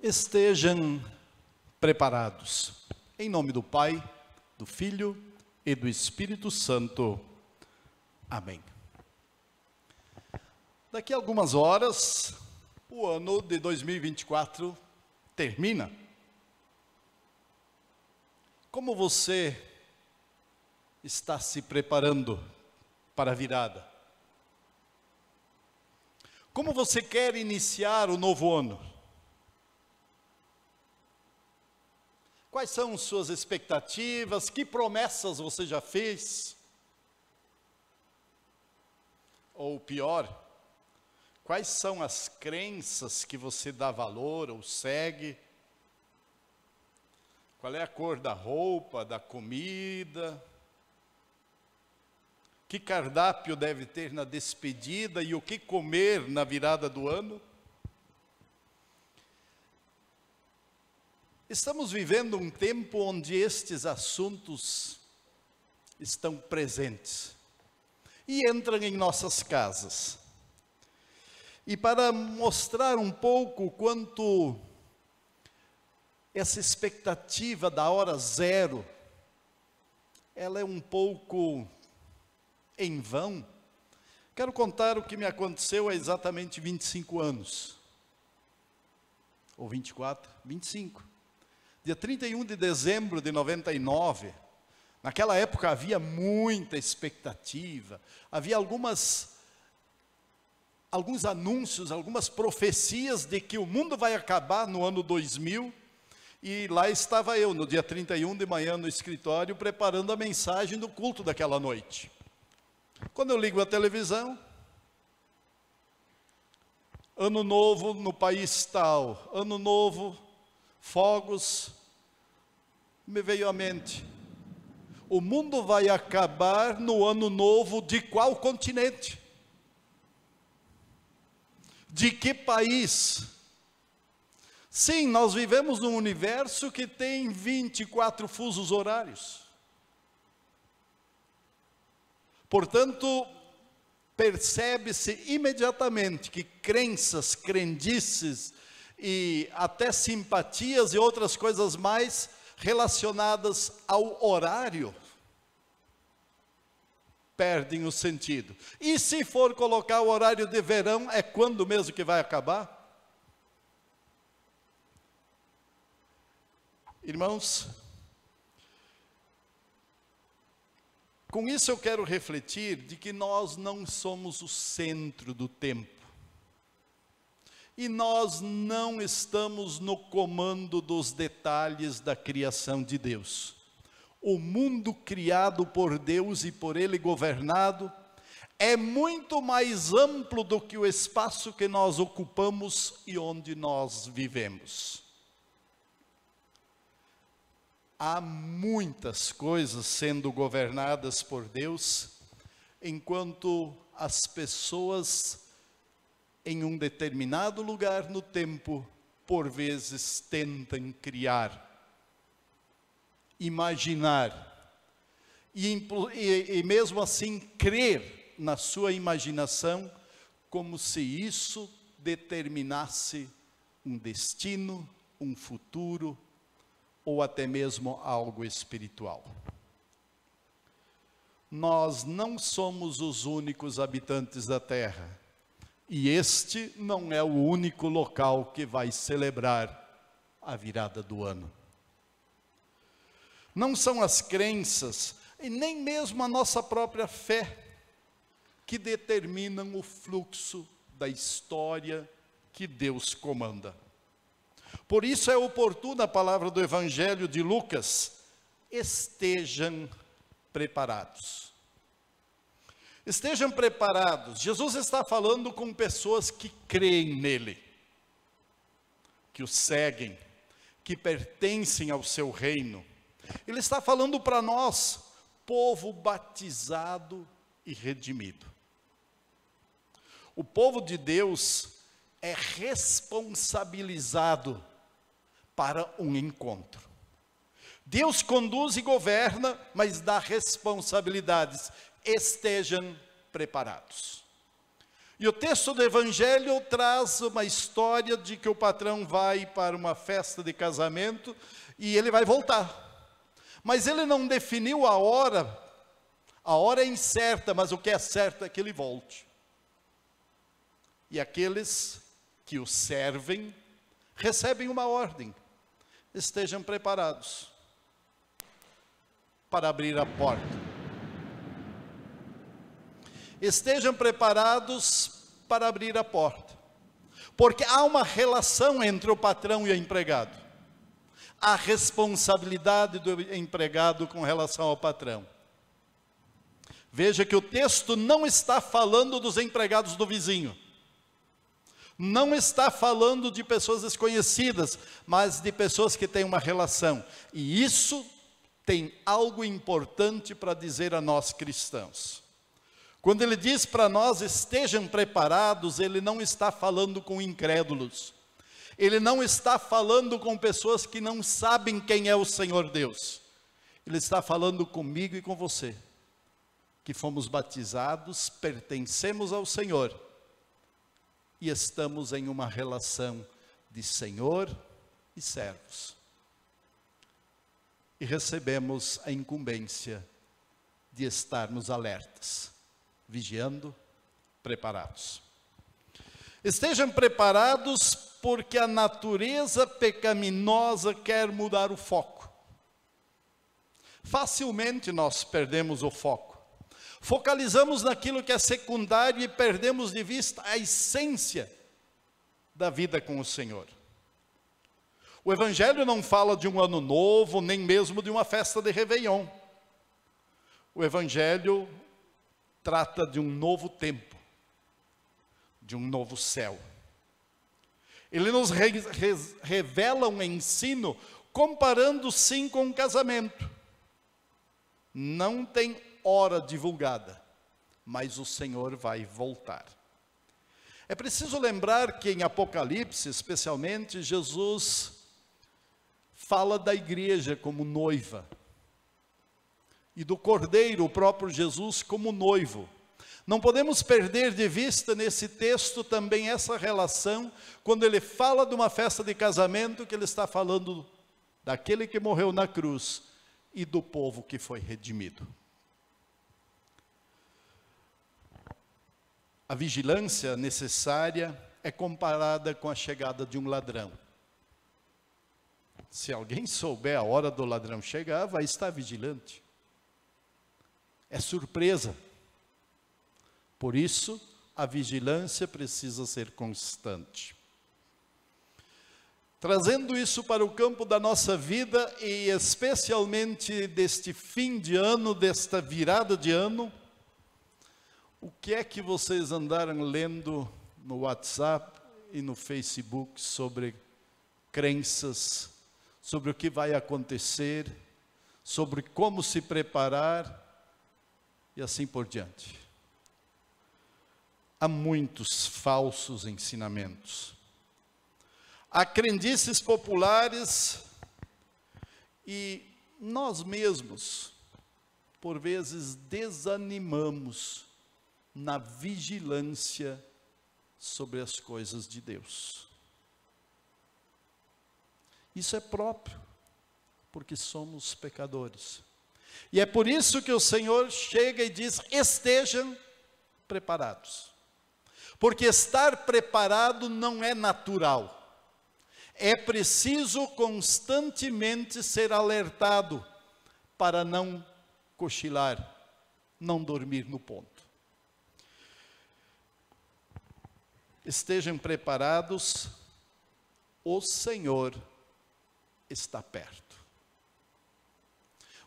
Estejam preparados. Em nome do Pai, do Filho e do Espírito Santo. Amém. Daqui a algumas horas, o ano de 2024 termina. Como você está se preparando para a virada? Como você quer iniciar o novo ano? Quais são suas expectativas? Que promessas você já fez? Ou pior, quais são as crenças que você dá valor ou segue? Qual é a cor da roupa, da comida? Que cardápio deve ter na despedida e o que comer na virada do ano? Estamos vivendo um tempo onde estes assuntos estão presentes e entram em nossas casas. E para mostrar um pouco quanto essa expectativa da hora zero, ela é um pouco em vão, quero contar o que me aconteceu há exatamente 25 anos. Ou 24? 25. Dia 31 de dezembro de 99, naquela época havia muita expectativa, havia alguns anúncios, algumas profecias de que o mundo vai acabar no ano 2000, e lá estava eu, no dia 31 de manhã no escritório, preparando a mensagem do culto daquela noite. Quando eu ligo a televisão, ano novo no país tal, ano novo, fogos, me veio à mente, o mundo vai acabar no ano novo de qual continente? De que país? Sim, nós vivemos num universo que tem 24 fusos horários. Portanto, percebe-se imediatamente que crenças, crendices e até simpatias e outras coisas mais relacionadas ao horário perdem o sentido. E se for colocar o horário de verão, é quando mesmo que vai acabar? Irmãos, com isso eu quero refletir de que nós não somos o centro do tempo. E nós não estamos no comando dos detalhes da criação de Deus. O mundo criado por Deus e por Ele governado é muito mais amplo do que o espaço que nós ocupamos e onde nós vivemos. Há muitas coisas sendo governadas por Deus, enquanto as pessoas em um determinado lugar no tempo, por vezes tentam criar, imaginar, e mesmo assim crer na sua imaginação, como se isso determinasse um destino, um futuro, ou até mesmo algo espiritual. Nós não somos os únicos habitantes da terra, e este não é o único local que vai celebrar a virada do ano. Não são as crenças, e nem mesmo a nossa própria fé, que determinam o fluxo da história que Deus comanda. Por isso é oportuna a palavra do Evangelho de Lucas: estejam preparados. Estejam preparados. Jesus está falando com pessoas que creem nele, que o seguem, que pertencem ao seu reino. Ele está falando para nós, povo batizado e redimido. O povo de Deus é responsabilizado para um encontro. Deus conduz e governa, mas dá responsabilidades. Estejam preparados. E o texto do Evangelho traz uma história de que o patrão vai para uma festa de casamento e ele vai voltar. Mas ele não definiu a hora é incerta, mas o que é certo é que ele volte. E aqueles que o servem recebem uma ordem: estejam preparados para abrir a porta. Estejam preparados para abrir a porta. Porque há uma relação entre o patrão e o empregado. A responsabilidade do empregado com relação ao patrão. Veja que o texto não está falando dos empregados do vizinho. Não está falando de pessoas desconhecidas, mas de pessoas que têm uma relação. E isso tem algo importante para dizer a nós cristãos. Quando ele diz para nós estejam preparados, ele não está falando com incrédulos. Ele não está falando com pessoas que não sabem quem é o Senhor Deus. Ele está falando comigo e com você, que fomos batizados, pertencemos ao Senhor e estamos em uma relação de Senhor e servos. E recebemos a incumbência de estarmos alertas, vigiando, preparados. Estejam preparados porque a natureza pecaminosa quer mudar o foco. Facilmente nós perdemos o foco. Focalizamos naquilo que é secundário e perdemos de vista a essência da vida com o Senhor. O Evangelho não fala de um ano novo, nem mesmo de uma festa de Réveillon. O Evangelho trata de um novo tempo, de um novo céu. Ele nos revela um ensino comparando sim com um casamento. Não tem hora divulgada, mas o Senhor vai voltar. É preciso lembrar que em Apocalipse, especialmente, Jesus fala da igreja como noiva e do Cordeiro, o próprio Jesus, como noivo. Não podemos perder de vista nesse texto também essa relação, quando ele fala de uma festa de casamento, que ele está falando daquele que morreu na cruz e do povo que foi redimido. A vigilância necessária é comparada com a chegada de um ladrão. Se alguém souber a hora do ladrão chegar, vai estar vigilante. É surpresa. Por isso, a vigilância precisa ser constante. Trazendo isso para o campo da nossa vida, e especialmente deste fim de ano, desta virada de ano, o que é que vocês andaram lendo no WhatsApp e no Facebook sobre crenças, sobre o que vai acontecer, sobre como se preparar e assim por diante? Há muitos falsos ensinamentos. Há crendices populares e nós mesmos, por vezes, desanimamos na vigilância sobre as coisas de Deus. Isso é próprio, porque somos pecadores. E é por isso que o Senhor chega e diz: estejam preparados. Porque estar preparado não é natural. É preciso constantemente ser alertado para não cochilar, não dormir no ponto. Estejam preparados, o Senhor está perto.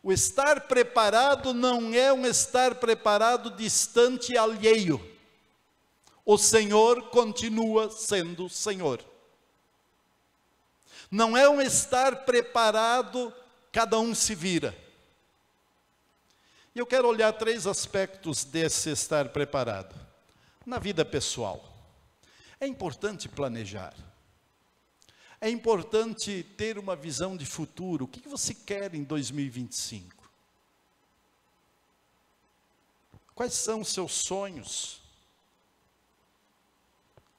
O estar preparado não é um estar preparado distante e alheio. O Senhor continua sendo Senhor. Não é um estar preparado, cada um se vira. E eu quero olhar 3 aspectos desse estar preparado. Na vida pessoal, é importante planejar. É importante ter uma visão de futuro. O que você quer em 2025? Quais são os seus sonhos?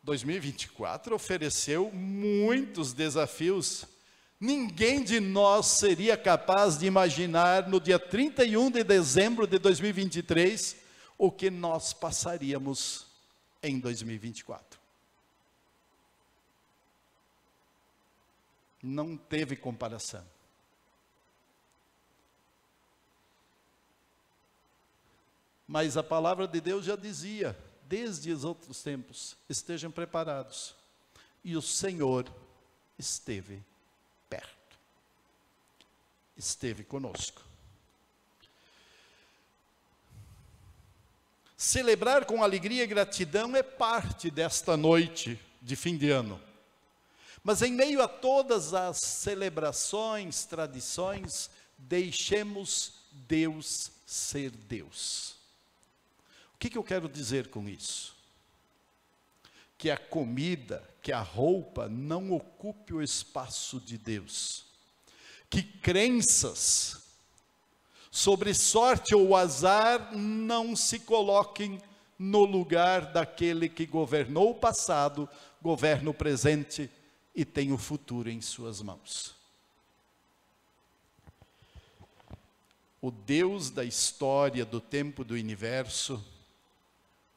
2024 ofereceu muitos desafios. Ninguém de nós seria capaz de imaginar no dia 31 de dezembro de 2023 o que nós passaríamos em 2024. Não teve comparação. Mas a palavra de Deus já dizia, desde os outros tempos, estejam preparados. E o Senhor esteve perto. Esteve conosco. Celebrar com alegria e gratidão é parte desta noite de fim de ano. Mas em meio a todas as celebrações, tradições, deixemos Deus ser Deus. O que eu quero dizer com isso? Que a comida, que a roupa não ocupe o espaço de Deus. Que crenças sobre sorte ou azar não se coloquem no lugar daquele que governou o passado, governa o presente e tem o futuro em suas mãos. O Deus da história, do tempo, do universo,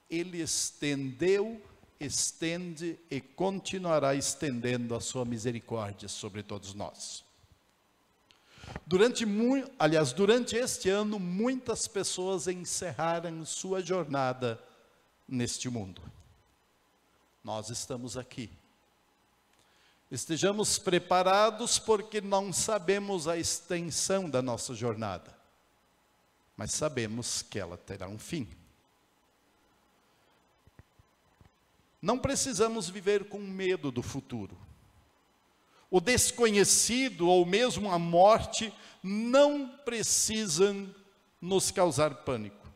Ele estendeu, estende e continuará estendendo a sua misericórdia sobre todos nós. Durante este ano, muitas pessoas encerraram sua jornada neste mundo. Nós estamos aqui. Estejamos preparados porque não sabemos a extensão da nossa jornada, mas sabemos que ela terá um fim. Não precisamos viver com medo do futuro. O desconhecido ou mesmo a morte não precisam nos causar pânico,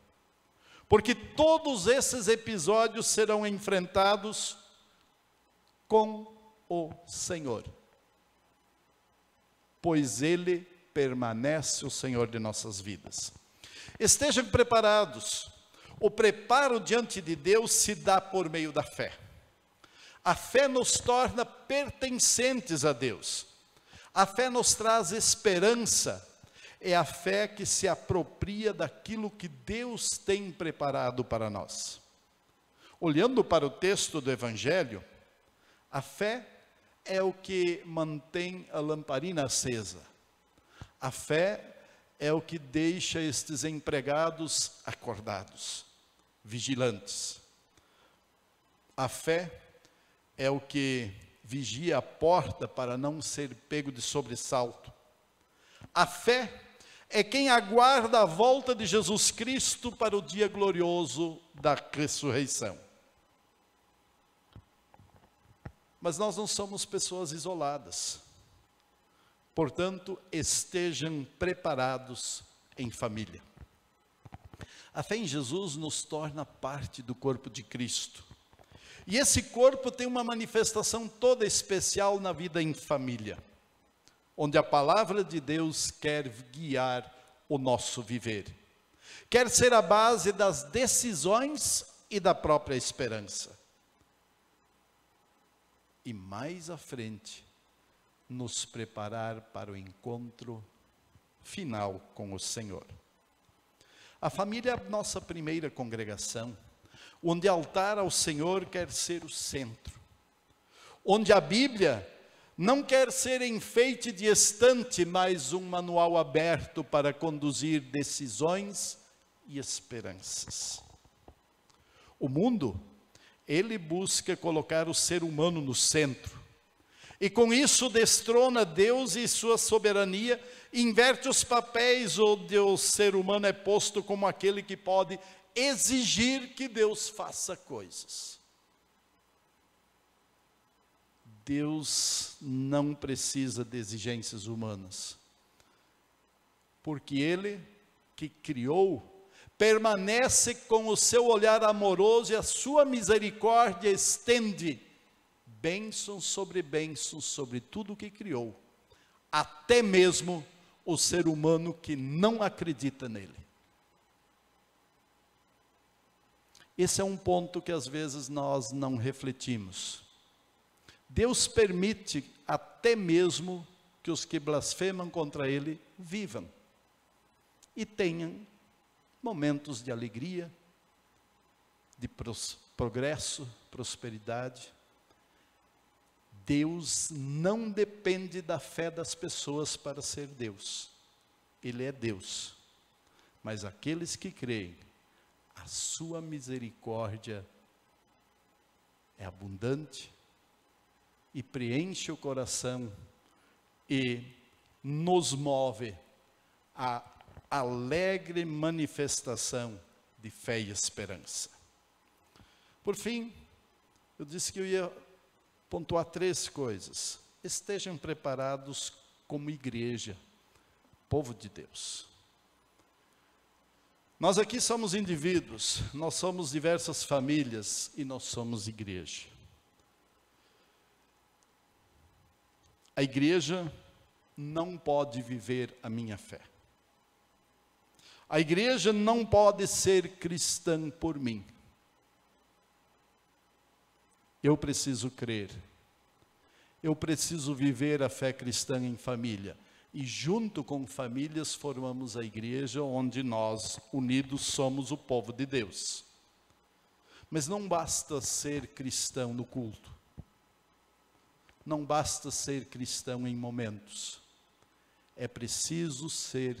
porque todos esses episódios serão enfrentados com o Senhor, pois Ele permanece o Senhor de nossas vidas. Estejam preparados. O preparo diante de Deus se dá por meio da fé. A fé nos torna pertencentes a Deus. A fé nos traz esperança. É a fé que se apropria daquilo que Deus tem preparado para nós. Olhando para o texto do Evangelho, a fé é o que mantém a lamparina acesa. A fé é o que deixa estes empregados acordados, vigilantes. A fé é o que vigia a porta para não ser pego de sobressalto. A fé é quem aguarda a volta de Jesus Cristo para o dia glorioso da ressurreição. Mas nós não somos pessoas isoladas. Portanto, estejam preparados em família. A fé em Jesus nos torna parte do corpo de Cristo. E esse corpo tem uma manifestação toda especial na vida em família, onde a palavra de Deus quer guiar o nosso viver. Quer ser a base das decisões e da própria esperança. E mais à frente, nos preparar para o encontro final com o Senhor. A família é a nossa primeira congregação, onde altar ao Senhor quer ser o centro, onde a Bíblia não quer ser enfeite de estante, mas um manual aberto para conduzir decisões e esperanças. O mundo, ele busca colocar o ser humano no centro, e com isso destrona Deus e sua soberania, inverte os papéis onde o ser humano é posto como aquele que pode exigir que Deus faça coisas. Deus não precisa de exigências humanas, porque Ele que criou, permanece com o seu olhar amoroso e a sua misericórdia estende bênçãos sobre tudo o que criou, até mesmo o ser humano que não acredita nele. Esse é um ponto que às vezes nós não refletimos. Deus permite até mesmo que os que blasfemam contra Ele vivam e tenham momentos de alegria, de progresso, prosperidade. Deus não depende da fé das pessoas para ser Deus. Ele é Deus. Mas aqueles que creem, a sua misericórdia é abundante e preenche o coração e nos move a alegre manifestação de fé e esperança. Por fim, eu disse que eu ia pontuar 3 coisas. Estejam preparados como igreja, povo de Deus. Nós aqui somos indivíduos, nós somos diversas famílias e nós somos igreja. A igreja não pode viver a minha fé. A igreja não pode ser cristã por mim. Eu preciso crer. Eu preciso viver a fé cristã em família. E junto com famílias formamos a igreja onde nós, unidos, somos o povo de Deus. Mas não basta ser cristão no culto. Não basta ser cristão em momentos. É preciso ser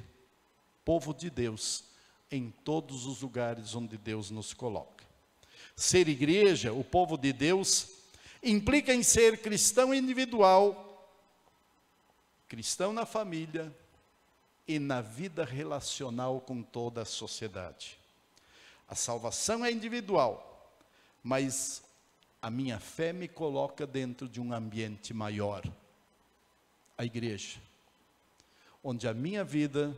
povo de Deus em todos os lugares onde Deus nos coloca. Ser igreja, o povo de Deus, implica em ser cristão individual, cristão na família e na vida relacional com toda a sociedade. A salvação é individual, mas a minha fé me coloca dentro de um ambiente maior, a igreja, onde a minha vida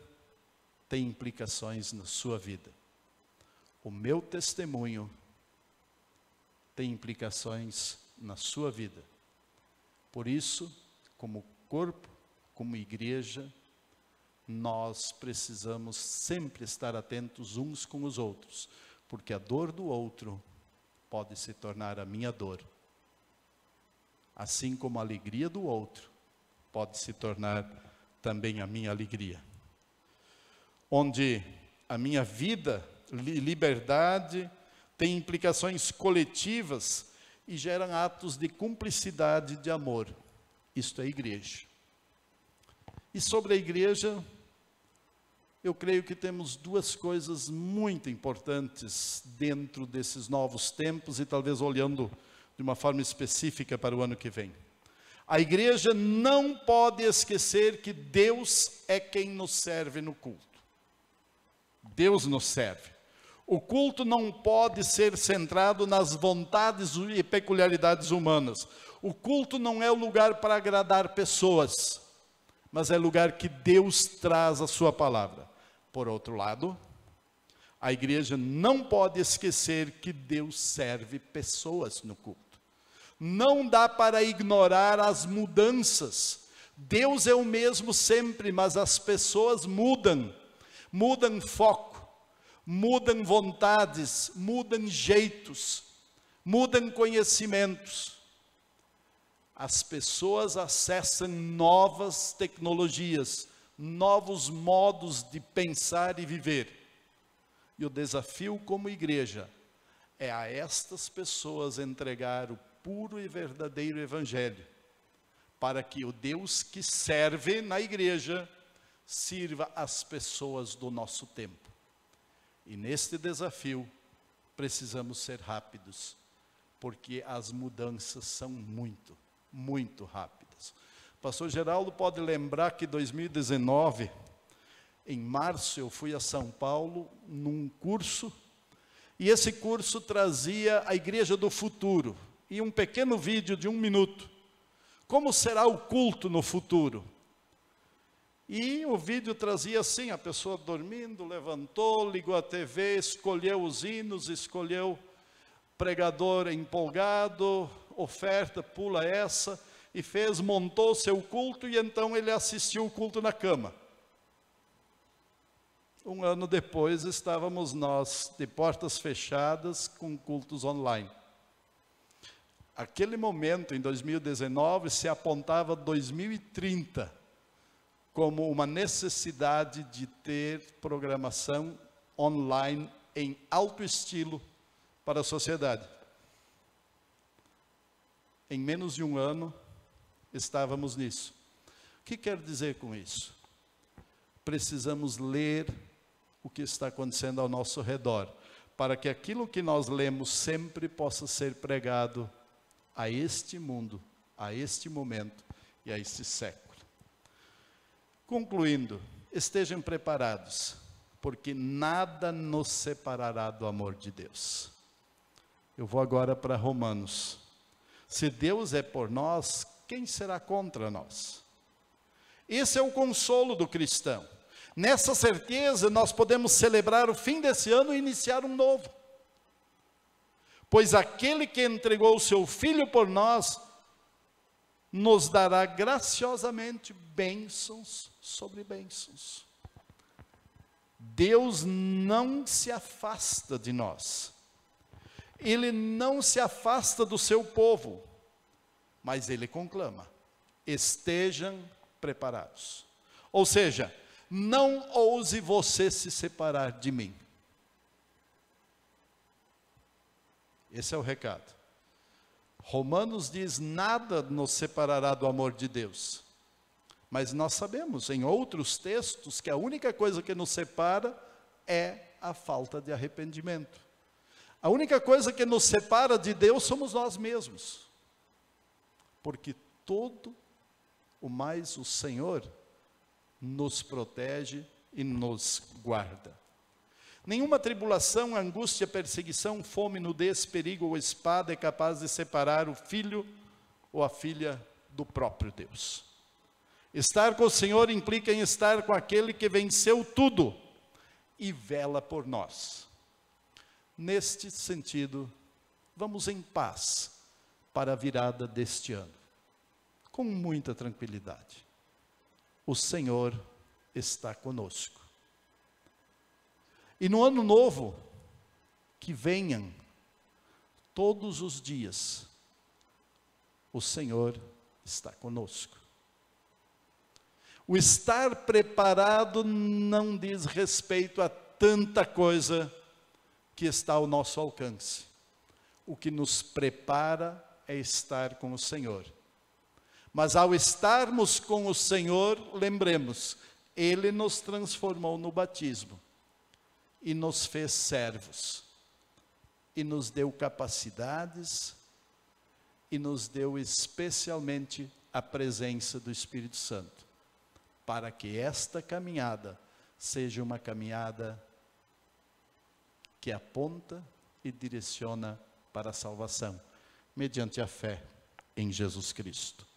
tem implicações na sua vida. O meu testemunho tem implicações na sua vida. Por isso, como corpo, como igreja, nós precisamos sempre estar atentos uns com os outros, porque a dor do outro pode se tornar a minha dor, assim como a alegria do outro pode se tornar também a minha alegria. Onde a minha vida, liberdade, tem implicações coletivas e geram atos de cumplicidade e de amor. Isto é igreja. E sobre a igreja, eu creio que temos 2 coisas muito importantes dentro desses novos tempos e talvez olhando de uma forma específica para o ano que vem. A igreja não pode esquecer que Deus é quem nos serve no culto. Deus nos serve. O culto não pode ser centrado nas vontades e peculiaridades humanas. O culto não é o lugar para agradar pessoas, mas é lugar que Deus traz a sua palavra. Por outro lado, a igreja não pode esquecer que Deus serve pessoas no culto. Não dá para ignorar as mudanças. Deus é o mesmo sempre, mas as pessoas mudam. Mudam foco, mudam vontades, mudam jeitos, mudam conhecimentos. As pessoas acessam novas tecnologias, novos modos de pensar e viver. E o desafio como igreja é a estas pessoas entregar o puro e verdadeiro evangelho, para que o Deus que serve na igreja sirva as pessoas do nosso tempo. E neste desafio precisamos ser rápidos, porque as mudanças são muito rápidas. Pastor Geraldo pode lembrar que 2019, em março, eu fui a São Paulo num curso, e esse curso trazia a Igreja do Futuro, e um pequeno vídeo de 1 minuto. Como será o culto no futuro? E o vídeo trazia assim, a pessoa dormindo, levantou, ligou a TV, escolheu os hinos, escolheu pregador empolgado, oferta, pula essa, e montou seu culto, e então ele assistiu o culto na cama. Um ano depois, estávamos nós de portas fechadas com cultos online. Aquele momento, em 2019, se apontava 2030 como uma necessidade de ter programação online em alto estilo para a sociedade. Em menos de um ano, estávamos nisso. O que quero dizer com isso? Precisamos ler o que está acontecendo ao nosso redor, para que aquilo que nós lemos sempre possa ser pregado a este mundo, a este momento e a este século. Concluindo, estejam preparados, porque nada nos separará do amor de Deus. Eu vou agora para Romanos. Se Deus é por nós, quem será contra nós? Esse é o consolo do cristão. Nessa certeza, nós podemos celebrar o fim desse ano e iniciar um novo. Pois aquele que entregou o seu Filho por nós, nos dará graciosamente bênçãos sobre bênçãos. Deus não se afasta de nós. Ele não se afasta do seu povo, mas Ele conclama: estejam preparados. Ou seja, não ouse você se separar de mim. Esse é o recado. Romanos diz: nada nos separará do amor de Deus. Mas nós sabemos em outros textos que a única coisa que nos separa é a falta de arrependimento. A única coisa que nos separa de Deus somos nós mesmos. Porque todo o mais o Senhor nos protege e nos guarda. Nenhuma tribulação, angústia, perseguição, fome, nudez, perigo ou espada é capaz de separar o filho ou a filha do próprio Deus. Estar com o Senhor implica em estar com aquele que venceu tudo e vela por nós. Neste sentido, vamos em paz para a virada deste ano, com muita tranquilidade. O Senhor está conosco. E no ano novo, que venham todos os dias, o Senhor está conosco. O estar preparado não diz respeito a tanta coisa que está ao nosso alcance. O que nos prepara é estar com o Senhor. Mas ao estarmos com o Senhor, lembremos, Ele nos transformou no batismo e nos fez servos, e nos deu capacidades, e nos deu especialmente a presença do Espírito Santo, para que esta caminhada seja uma caminhada que aponta e direciona para a salvação, mediante a fé em Jesus Cristo.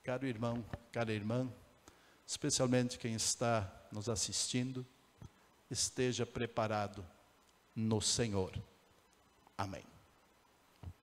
Caro irmão, cara irmã, especialmente quem está nos assistindo, esteja preparado no Senhor. Amém.